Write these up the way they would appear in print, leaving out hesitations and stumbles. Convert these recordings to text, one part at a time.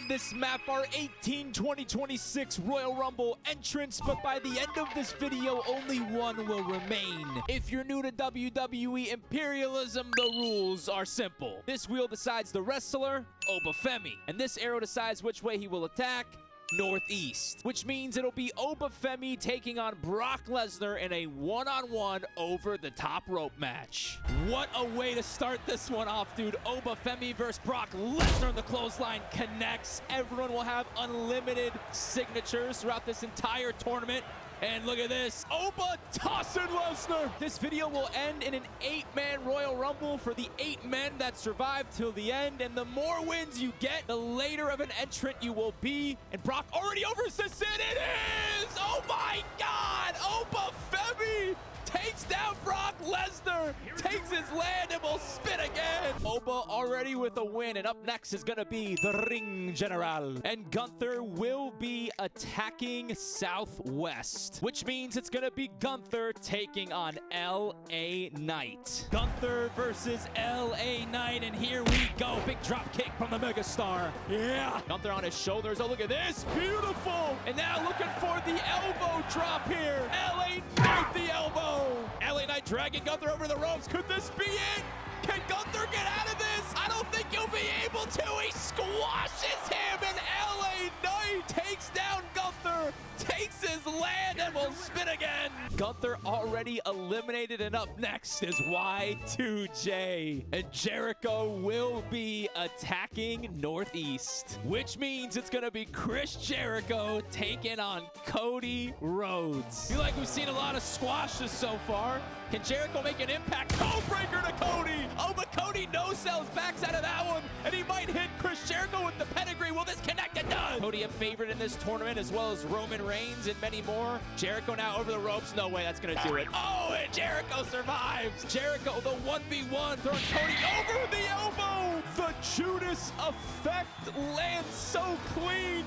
on this map are 18 2026 Royal Rumble entrants, but by the end of this video, only one will remain. If you're new to WWE Imperialism, the rules are simple. This wheel decides the wrestler, Obafemi, and this arrow decides which way he will attack, northeast, which means it'll be Obafemi taking on Brock Lesnar in a one-on-one over the top rope match. What a way to start this one off, dude. Obafemi versus Brock Lesnar. The clothesline connects. Everyone will have unlimited signatures throughout this entire tournament. And look at this, Oba tossing Lesnar. This video will end in an 8-man Royal Rumble for the 8 men that survive till the end. And the more wins you get, the later of an entrant you will be. And Brock already overassisted. It is! Oh my God! Obafemi takes down Brock Lesnar, takes his land, and will spin again. Oba already with a win, and up next is gonna be the Ring General. And Gunther will be attacking Southwest, which means it's gonna be Gunther taking on LA Knight. Gunther versus LA Knight, and here we go. Big drop kick from the megastar. Yeah! Gunther on his shoulders. Oh, look at this. Beautiful! And now looking for the elbow drop here. LA Knight, the elbow. LA Knight dragging Gunther over the ropes. Could this be it? Can Gunther get out of this? I don't think he'll be able to. He squashes him, and LA Knight takes down Gunther, takes his land, and will spin again. Gunther already eliminated, and up next is Y2J. And Jericho will be attacking Northeast, which means it's going to be Chris Jericho taking on Cody Rhodes. I feel like we've seen a lot of squashes so far. Can Jericho make an impact? Codebreaker to Cody. Oh, but Cody no-sells, backs out of that one, and he might hit Chris Jericho with the pedigree. Will this connect? It does. Cody a favorite in this tournament, as well as Roman Reigns and many more. Jericho now over the ropes. No way that's going to do it. Oh, and Jericho survives. Jericho, the 1v1, throwing Cody over the elbow. The Judas effect lands so clean.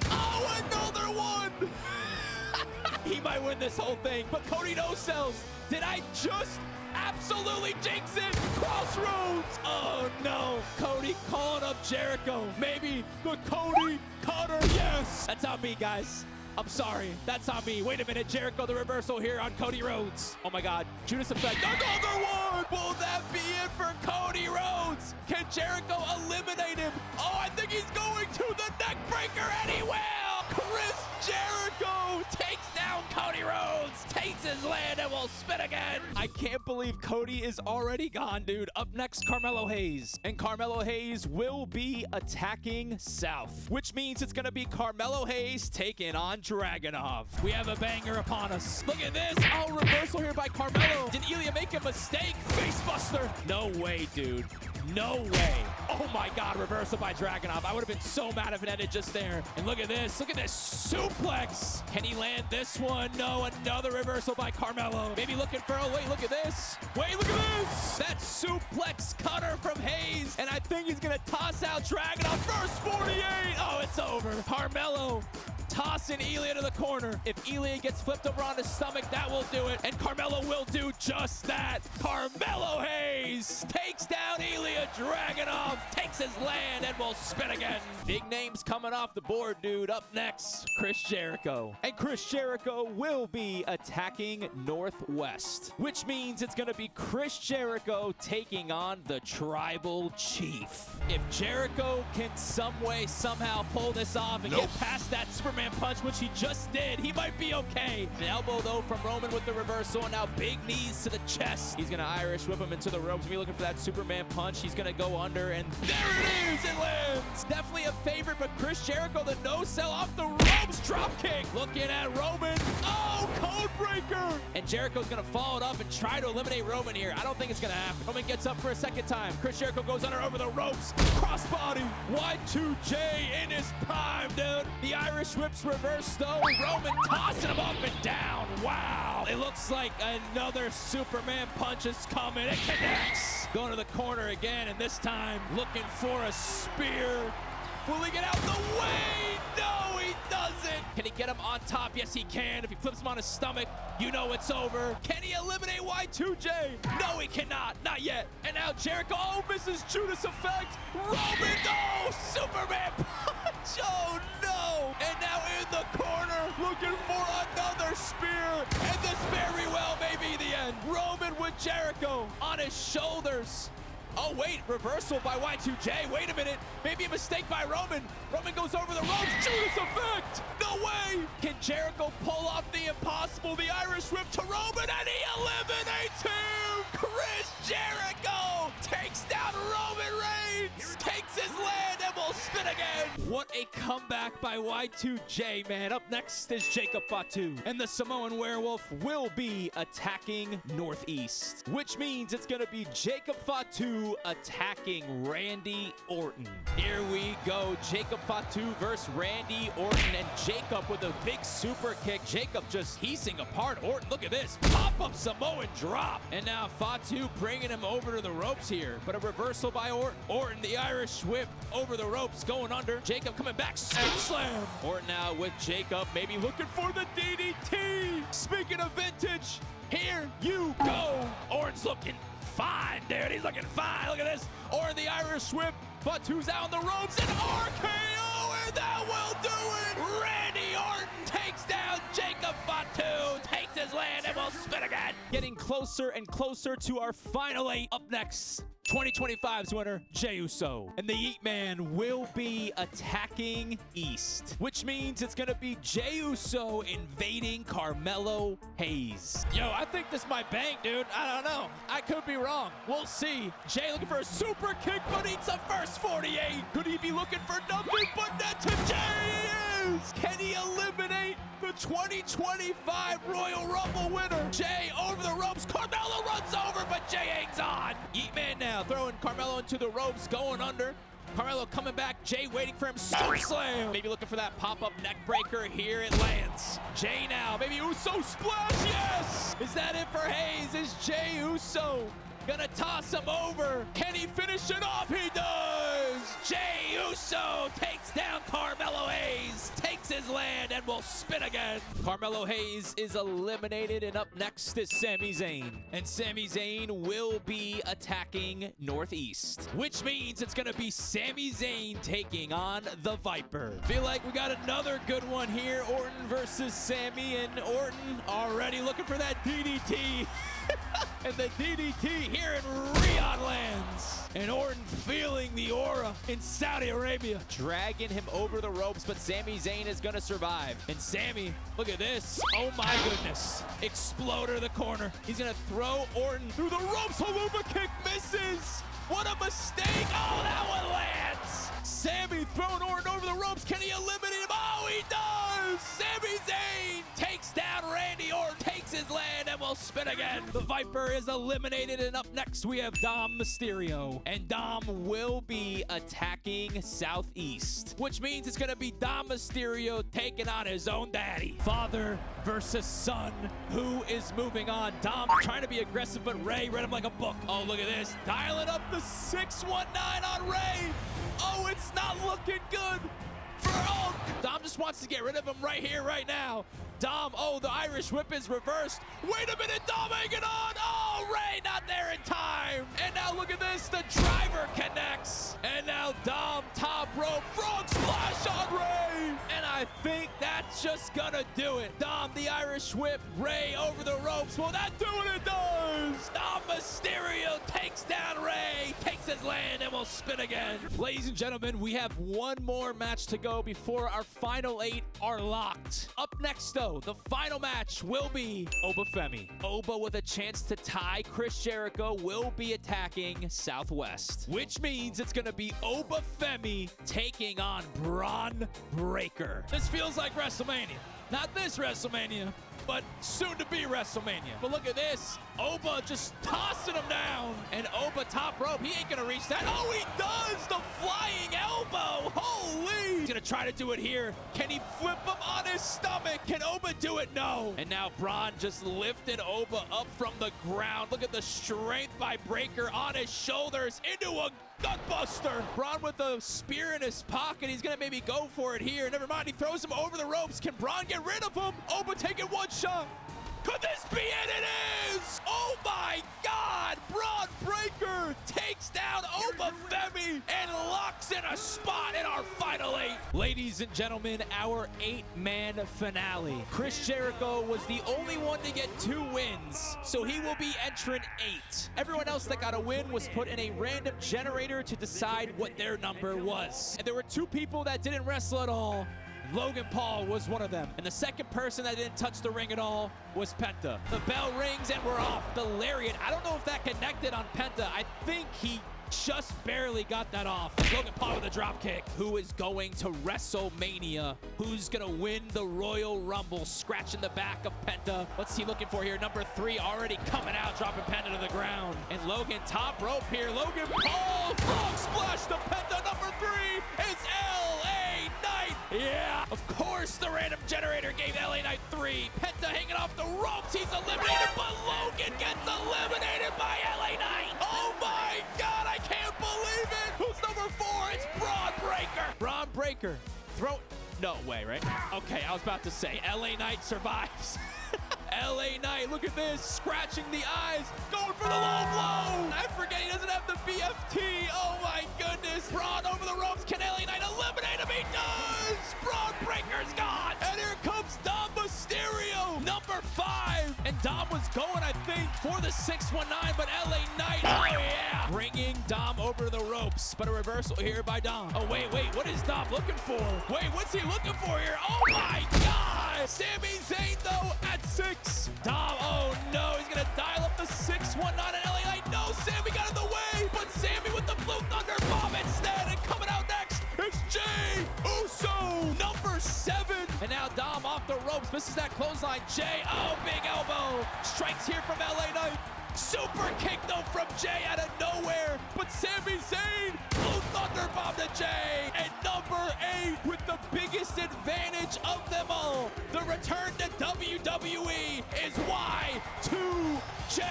Oh, another one. He might win this whole thing, but Cody no-sells. Did I just absolutely jinx it? Crossroads! Oh no! Cody calling up Jericho. Maybe the Cody Cutter. Yes! That's on me, guys. I'm sorry. That's on me. Wait a minute. Jericho, the reversal here on Cody Rhodes. Oh my God. Judas effect. Another one! Will that be it for Cody Rhodes? Can Jericho eliminate him? Oh, I think he's going to the neck breaker, and he will! Chris Jericho takes down Cody Rhodes, takes his land, and will spin again. I can't believe Cody is already gone, dude. Up next, Carmelo Hayes. And Carmelo Hayes will be attacking South, which means it's going to be Carmelo Hayes taking on Dragunov. We have a banger upon us. Look at this. Oh, reversal here by Carmelo. Did Ilya make a mistake? Facebuster. No way, dude. No way. Oh my God, reversal by Dragunov. I would have been so mad if it ended just there. And look at this. Look at this suplex. Can he land this one? No, another reversal by Carmelo. Maybe looking for, oh wait, look at this. Wait, look at this. That suplex cutter from Hayes. And I think he's going to toss out Dragunov. First 48. Oh, it's over. Carmelo tossing Ilya to the corner. If Ilya gets flipped over on his stomach, that will do it. And Carmelo will do just that. Carmelo Hayes takes down Ilya Dragunov, takes his land, and will spin again. Big names coming off the board, dude. Up next, Chris Jericho. And Chris Jericho will be attacking Northwest, which means it's going to be Chris Jericho taking on the Tribal Chief. If Jericho can some way, somehow pull this off and get past that Superman punch, which he just did, he might be okay. An elbow, though, from Roman with the reversal, and now big knees to the chest. He's going to Irish whip him into the ropes. We're looking for that Superman punch. He's going to go under, and there it is. It lands. Definitely a favorite, but Chris Jericho, the no-sell off the ropes. Drop kick. Looking at Roman. Oh, code breaker. And Jericho's going to follow it up and try to eliminate Roman here. I don't think it's going to happen. Roman gets up for a second time. Chris Jericho goes under over the ropes. Crossbody. Y2J in his prime, dude. The Irish whips reverse, though. Roman tossing him up and down. Wow. It looks like another Superman punch is coming. It connects. Going to the corner again, and this time looking for a spear. Will he get out the way? No, he doesn't. Can he get him on top? Yes, he can. If he flips him on his stomach, you know it's over. Can he eliminate Y2J? No, he cannot. Not yet. And now Jericho, oh, misses Judas effect. Roman, oh, Superman punch. Oh no! And now in the corner, looking for another spear. And this very well may be the end. Roman with Jericho on his shoulders. Oh, wait, reversal by Y2J. Wait a minute. Maybe a mistake by Roman. Roman goes over the ropes. Judas effect. No way. Can Jericho pull off the impossible? The Irish whip to Roman, and he eliminates him. Chris Jericho takes down Roman Reigns. Takes his land and will spin again. What a comeback by Y2J, man. Up next is Jacob Fatu. And the Samoan Werewolf will be attacking Northeast, which means it's going to be Jacob Fatu attacking Randy Orton. Here we go. Jacob Fatu versus Randy Orton, and Jacob with a big super kick. Jacob just piecing apart Orton. Look at this. Pop-up Samoan drop. And now Fatu bringing him over to the ropes here, but a reversal by Orton. Orton, the Irish whip over the ropes, going under. Jacob coming back. Scoop slam. Orton now with Jacob, maybe looking for the DDT. Speaking of vintage, here you go. Orton's looking fine, dude. He's looking fine. Look at this. Or the Irish whip. Fatu's out on the ropes. And RKO, and that will do it. Randy Orton takes down Jacob Fatu. Takes his land and will spin again. Getting closer and closer to our final 8. Up next, 2025's winner, Jey Uso. And the Yeet Man will be attacking East, which means it's going to be Jey Uso invading Carmelo Hayes. Yo, I think this might bang, dude. I don't know. I could be wrong. We'll see. Jey looking for a super kick, but eats a first 48. Could he be looking for nothing but net to Jey? Is. Can he eliminate the 2025 Royal Rumble winner? Jey over the ropes. Carmelo runs over, but Jey hangs on. Yeet Man now throwing Carmelo into the ropes, going under. Carmelo coming back. Jey waiting for him. Scoop slam. Maybe looking for that pop-up neck breaker. Here it lands. Jey now. Maybe Uso splash. Yes. Is that it for Hayes? Is Jey Uso gonna toss him over? Can he finish it off? He does. Jey Uso takes down Carmelo Hayes. Takes his land and will spin again. Carmelo Hayes is eliminated, and up next is Sami Zayn. And Sami Zayn will be attacking Northeast, which means it's gonna be Sami Zayn taking on the Viper. Feel like we got another good one here. Orton versus Sami, and Orton already looking for that DDT. And the DDT here in Riyadh lands. And Orton feeling the aura in Saudi Arabia. Dragging him over the ropes, but Sami Zayn is going to survive. And Sami, look at this. Oh my goodness. Exploder the corner. He's going to throw Orton through the ropes. Haluva kick misses. What a mistake. Oh, that one lands. Sami throwing Orton over the ropes. Can he eliminate him? Oh, he does. Sami Zayn takes down Randy Orton. Takes his land and will spin again. The Viper is eliminated, and up next we have Dom Mysterio. And Dom will be attacking Southeast, which means it's going to be Dom Mysterio taking on his own daddy. Father versus son. Who is moving on? Dom trying to be aggressive, but Ray read him like a book. Oh, look at this. Dialing up the 619 on Ray. Oh, it's not looking good for Hulk. Dom just wants to get rid of him right here, right now. Dom, oh, the Irish whip is reversed. Wait a minute, Dom hanging on. Oh, Ray not there in time. And now look at this, the driver connects. And now Dom, top rope, frog splash on Ray. And I think that's just gonna do it. Dom, the Irish whip, Ray over the ropes. Will that do what it does? Dom Mysterio takes down Ray, takes his land, and will spin again. Ladies and gentlemen, we have one more match to go before our final 8 are locked. Up next, though, the final match will be Oba Femi. Oba with a chance to tie Chris Jericho will be attacking Southwest, which means it's going to be Oba Femi taking on Braun Breaker. This feels like WrestleMania. Not this WrestleMania, but soon to be WrestleMania. But look at this. Oba just tossing him down. And Oba top rope. He ain't gonna reach that. Oh, he does! The flying elbow. Holy! He's gonna try to do it here. Can he flip him on his stomach? Can Oba do it? No. And now Braun just lifting Oba up from the ground. Look at the strength by Breaker on his shoulders into a gutbuster. Braun with a spear in his pocket. He's gonna maybe go for it here. Never mind. He throws him over the ropes. Can Braun get rid of him? Oba taking one shot. Could this be it? It is! Oh my God! Braun Breaker takes down Obafemi and locks in a spot in our Final 8. Ladies and gentlemen, our 8-man finale. Chris Jericho was the only one to get 2 wins, so he will be entrant 8. Everyone else that got a win was put in a random generator to decide what their number was. And there were 2 people that didn't wrestle at all. Logan Paul was one of them. And the second person that didn't touch the ring at all was Penta. The bell rings and we're off. The lariat, I don't know if that connected on Penta. I think he just barely got that off. Logan Paul with a drop kick. Who is going to WrestleMania? Who's gonna win the Royal Rumble? Scratching the back of Penta. What's he looking for here? Number 3 already coming out, dropping Penta to the ground. And Logan top rope here. Logan Paul, frog splash to Penta. Number 3 is LA Knight. Yeah, of course the random generator gave LA Knight 3. Penta hanging off the ropes. He's eliminated, but Logan gets eliminated by LA Knight. Oh my God, I can't believe it. Who's number 4? It's Braun Breaker. Braun Breaker. No way, right? Okay, I was about to say, LA Knight survives. LA Knight, look at this, scratching the eyes, going for the low blow. I forget he doesn't have the BFT. Oh my goodness. Braun over the ropes. Can LA Knight eliminate him? He does. Braun Breaker's gone. And here comes Dom Mysterio, number 5. And Dom was going, I think, for the 619, but LA Knight, oh yeah, bringing Dom over the ropes. But a reversal here by Dom. Oh, wait, what is Dom looking for? Wait, what's he looking for here? Oh my God. Sami Zayn, though, at 6. Dom, oh no, he's gonna dial up the 619 and LA Knight. No, Sami got in the way, but Sami with the Blue Thunder Bomb instead. And coming out next is Jey Uso, number 7. And now Dom off the ropes, misses that clothesline. Jey, oh, big elbow. Strikes here from LA Knight. Super kick though from Jey out of nowhere, but Sami Zayn, Blue Thunder Bomb to Jey, and number 8 with the biggest advantage of them all. The return to WWE is Y2J.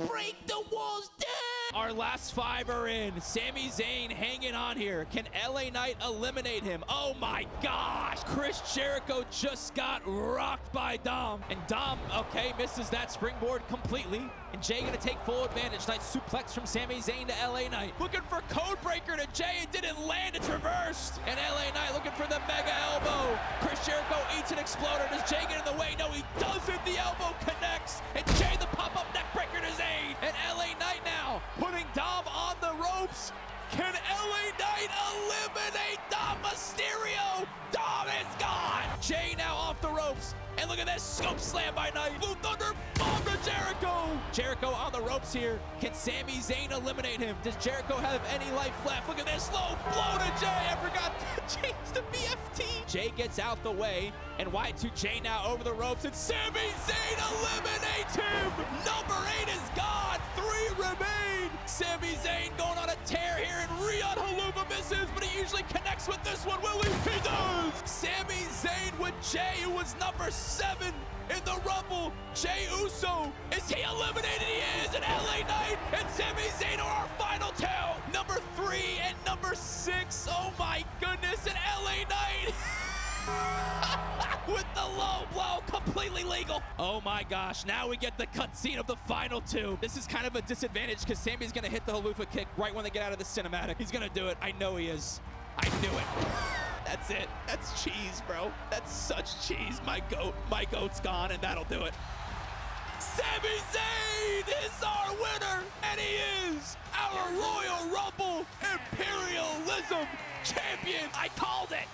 Break the walls down. Our last 5 are in. Sami Zayn hanging on here. Can LA Knight eliminate him? Oh my gosh. Chris Jericho just got rocked by Dom. And Dom, okay, misses that springboard completely. And Jey gonna take full advantage. Nice suplex from Sami Zayn to LA Knight. Looking for code breaker to Jey. It didn't land. It's reversed. And LA Knight looking for the mega elbow. Chris Jericho eats an exploder. Does Jey get in the way? No, he doesn't. The elbow connects. And Jey the pop-up neck breaker to Zayn. And LA Knight now putting Dom on the ropes. Can LA Knight eliminate Dom Mysterio? Dom is gone. Jey now off the ropes. And look at this scope slam by Knight. Blue Thunder Bomb to Jericho. Jericho on the ropes here. Can Sami Zayn eliminate him? Does Jericho have any life left? Look at this low blow to Jey. I forgot to change the BFT. Jey gets out the way. And Y2J now over the ropes. And Sami Zayn eliminates him. Number 8 is gone. 3 remain. Sami Zayn going on a tear here. And Riyadh Haluva misses. But he usually connects with this one. Will he? He does. Sami Zayn with Jey, who was number 7 in the Rumble. Jey Uso, is he eliminated? He is. And LA Knight and Sami Zayn are our final 2. Number 3 and number 6. Oh my goodness. And LA Knight with the low blow, completely legal. Oh my gosh, now we get the cutscene of the final 2. This is kind of a disadvantage because Sami's gonna hit the haluva kick right when they get out of the cinematic. He's gonna do it. I know he is. I knew it. That's it. That's cheese, bro. That's such cheese. My goat's gone, and that'll do it. Sami Zayn is our winner, and he is our Royal Rumble Imperialism champion. I called it.